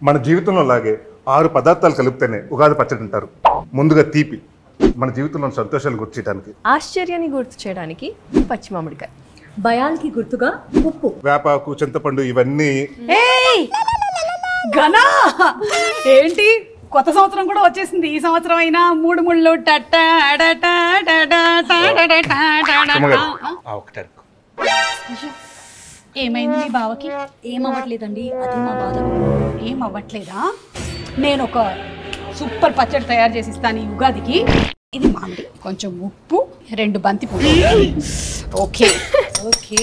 మన జీవితంలో లాగే 6 పదార్థాలు కలిపితేనే ఉగాది పచ్చడి అంటారు. ముందుగా తీపి, మన జీవితంలో సంతోషాలు గుర్తు చేయడానికి. ఆశ్చర్యాన్ని గుర్తు చేయడానికి పచ్చి మామిడికాయ. భయానికి గుర్తుగా ఉప్పు. వేపాకు, చింతపండు ఇవన్నీ. గనా ఏంటి కొత్త సంవత్సరం కూడా వచ్చేసింది. ఈ సంవత్సరం అయినా 3 ముళ్ళు ఏమైంది మీ బావకి? ఏమవ్వట్లేదండి, అది మా బాధ. ఏం అవ్వట్లేదా? నేను ఒక సూపర్ పచ్చడి తయారు చేసి ఇస్తాను ఈ ఉగాదికి. ఇది మామిడి, కొంచెం ఉప్పు, 2 బంతి పువ్వు. ఓకే ఓకే,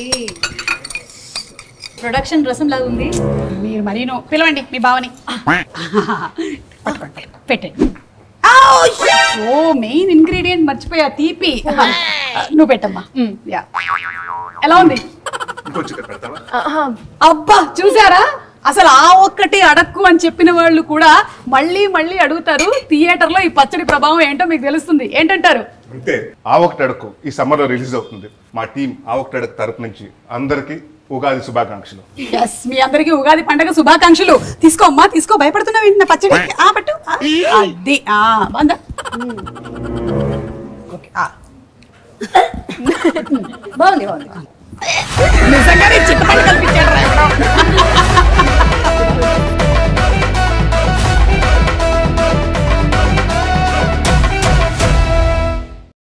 ప్రొడక్షన్ రసం లాగా ఉంది. మీరు మరీను పిలవండి మీ బావని. పెట్టండి. ఓ మెయిన్ ఇంగ్రీడియంట్ మర్చిపోయా, తీపి. నువ్వు పెట్టమ్మా. యా, ఎలా ఉంది? అబ్బా చూసారా, అసలు ఆ ఒక్కటి అడక్కు అని చెప్పిన వాళ్ళు కూడా మళ్ళీ మళ్ళీ అడుగుతారు. థియేటర్ లో ఈ పచ్చడి ప్రభావం ఏంటో మీకు తెలుస్తుంది. ఏంటంటారు? అంతే. ఆ ఒకటి అడుగు ఈ సమ్మర్ లో రిలీజ్ అవుతుంది. మా టీం ఆ ఒకటి అడుగు తరపు నుంచి అందరికి ఉగాది శుభాకాంక్షలు. ఎస్, మీ అందరికి ఉగాది పండగ శుభాకాంక్షలు. తీసుకో అమ్మా, తీసుకో. భయపడుతున్నావు ఏంటి నా పచ్చడి? పట్టు. అది బాగుందా? ఓకే, బాగుంది.